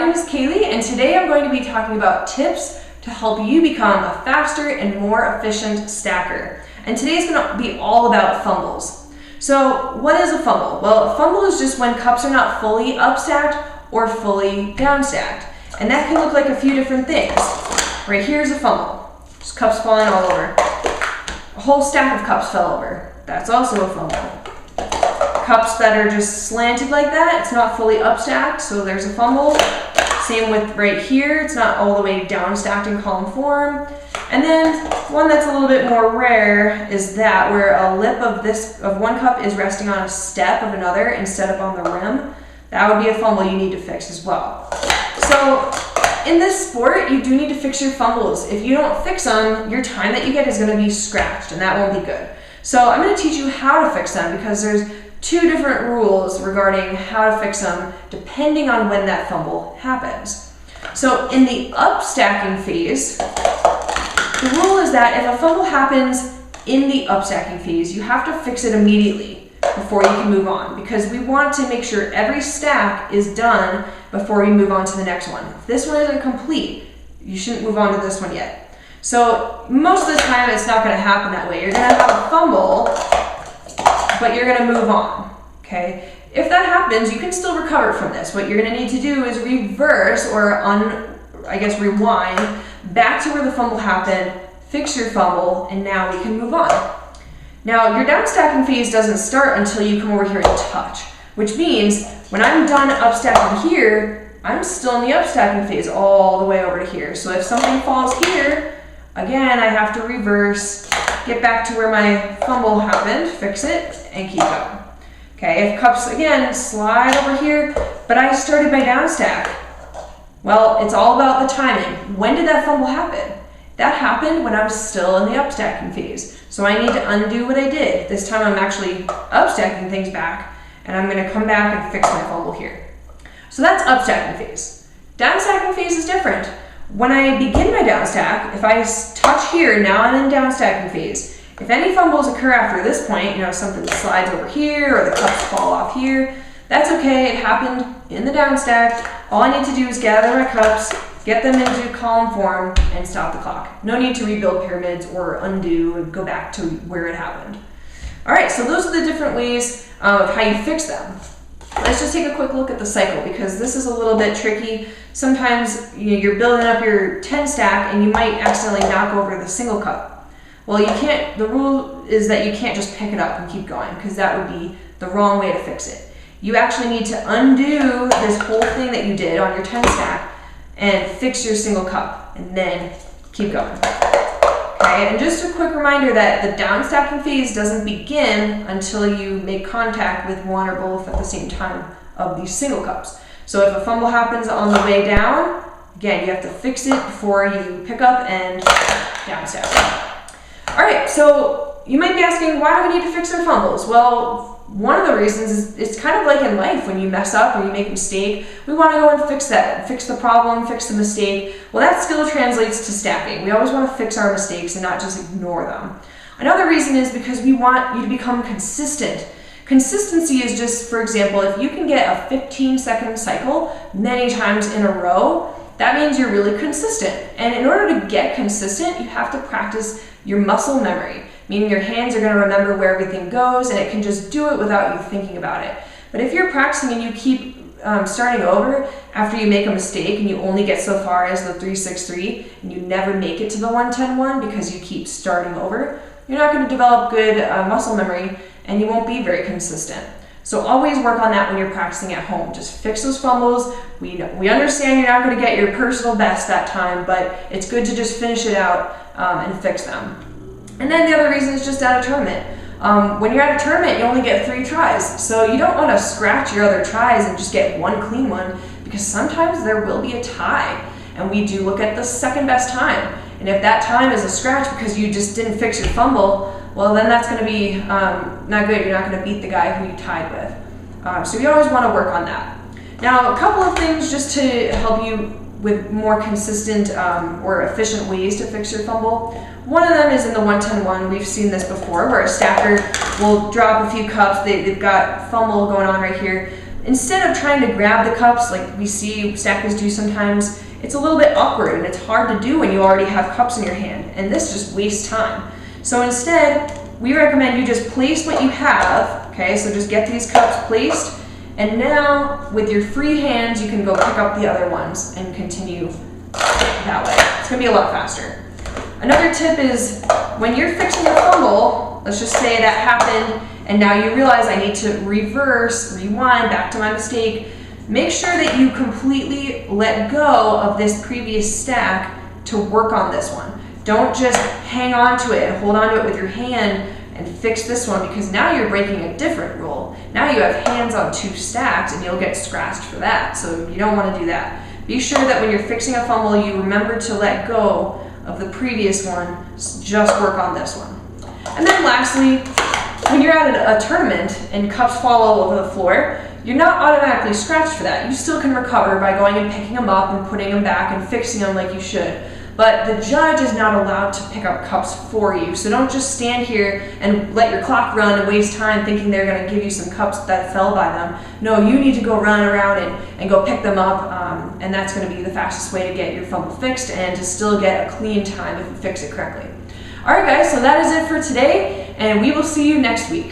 name is Kaylee, and today I'm going to be talking about tips to help you become a faster and more efficient stacker. And today's going to be all about fumbles. So what is a fumble? Well, a fumble is just when cups are not fully upstacked or fully downstacked. And that can look like a few different things. Right here's a fumble. Just cups falling all over. A whole stack of cups fell over. That's also a fumble. Cups that are just slanted like that, it's not fully upstacked, so there's a fumble. Same with right here, it's not all the way downstacked in column form. And then one that's a little bit more rare is that where a lip of one cup is resting on a step of another instead of on the rim. That would be a fumble you need to fix as well. So in this sport, you do need to fix your fumbles. If you don't fix them, your time that you get is going to be scratched, and that won't be good. So I'm going to teach you how to fix them because there's two different rules regarding how to fix them depending on when that fumble happens. So in the upstacking phase, the rule is that if a fumble happens in the upstacking phase, you have to fix it immediately before you can move on, because we want to make sure every stack is done before we move on to the next one. If this one isn't complete, you shouldn't move on to this one yet. So most of the time it's not going to happen that way. You're going to have a fumble, but you're going to move on, okay? If that happens, you can still recover from this. What you're going to need to do is reverse or rewind back to where the fumble happened, fix your fumble, and now we can move on. Now, your downstacking phase doesn't start until you come over here and touch, which means when I'm done upstacking here, I'm still in the upstacking phase all the way over to here. So if something falls here, again, I have to reverse, get back to where my fumble happened, fix it, and keep going. Okay, if cups, again, slide over here, but I started my downstack. Well, it's all about the timing. When did that fumble happen? That happened when I was still in the upstacking phase. So I need to undo what I did. This time I'm actually upstacking things back, and I'm gonna come back and fix my fumble here. So that's upstacking phase. Downstacking phase is different. When I begin my downstack, if I touch here, now I'm in downstacking phase. If any fumbles occur after this point, something slides over here or the cups fall off here, that's okay, it happened in the downstack. All I need to do is gather my cups, get them into column form, and stop the clock. No need to rebuild pyramids or undo and go back to where it happened. All right, so those are the different ways of how you fix them. Let's just take a quick look at the cycle because this is a little bit tricky. Sometimes you're building up your 10 stack and you might accidentally knock over the single cup. Well, you can't, the rule is that you can't just pick it up and keep going because that would be the wrong way to fix it. You actually need to undo this whole thing that you did on your 10 stack and fix your single cup and then keep going. Okay, and just a quick reminder that the downstacking phase doesn't begin until you make contact with one or both at the same time of these single cups. So if a fumble happens on the way down, again, you have to fix it before you pick up and downstack. All right, so you might be asking, why do we need to fix our fumbles? Well, one of the reasons is it's kind of like in life when you mess up or you make a mistake, we want to go and fix that, fix the problem, fix the mistake. Well, that skill translates to stacking. We always want to fix our mistakes and not just ignore them. Another reason is because we want you to become consistent. Consistency is just, for example, if you can get a 15-second cycle many times in a row, that means you're really consistent. And in order to get consistent, you have to practice your muscle memory, meaning your hands are going to remember where everything goes and it can just do it without you thinking about it. But if you're practicing and you keep starting over after you make a mistake and you only get so far as the 3-6-3 and you never make it to the 1-10-1 because you keep starting over, you're not going to develop good muscle memory and you won't be very consistent. So always work on that when you're practicing at home. Just fix those fumbles. We understand you're not going to get your personal best that time, but it's good to just finish it out and fix them. And then the other reason is just at a tournament. When you're at a tournament, you only get 3 tries. So you don't want to scratch your other tries and just get one clean one because sometimes there will be a tie. And we do look at the second best time. And if that time is a scratch because you just didn't fix your fumble, well then that's going to be not good. You're not going to beat the guy who you tied with. So you always want to work on that. Now, a couple of things just to help you with more consistent or efficient ways to fix your fumble. One of them is in the 1-10-1. We've seen this before where a stacker will drop a few cups. They've got fumble going on right here. instead of trying to grab the cups like we see stackers do sometimes, it's a little bit awkward and it's hard to do when you already have cups in your hand, and this just wastes time. So instead, we recommend you just place what you have, okay? So just get these cups placed, and now with your free hands, you can go pick up the other ones and continue that way. It's gonna be a lot faster. Another tip is when you're fixing a fumble, let's just say that happened and now you realize I need to rewind back to my mistake, make sure that you completely let go of this previous stack to work on this one. Don't just hang on to it and hold on to it with your hand and fix this one, because now you're breaking a different rule. Now you have hands on 2 stacks and you'll get scratched for that, so you don't want to do that. Be sure that when you're fixing a fumble, you remember to let go of the previous one, just work on this one. And then lastly, when you're at a tournament and cups fall all over the floor, you're not automatically scratched for that. You still can recover by going and picking them up and putting them back and fixing them like you should. But the judge is not allowed to pick up cups for you. So don't just stand here and let your clock run and waste time thinking they're going to give you some cups that fell by them. No, you need to go run around and go pick them up, and that's going to be the fastest way to get your fumble fixed and to still get a clean time if you fix it correctly. All right, guys, so that is it for today, and we will see you next week.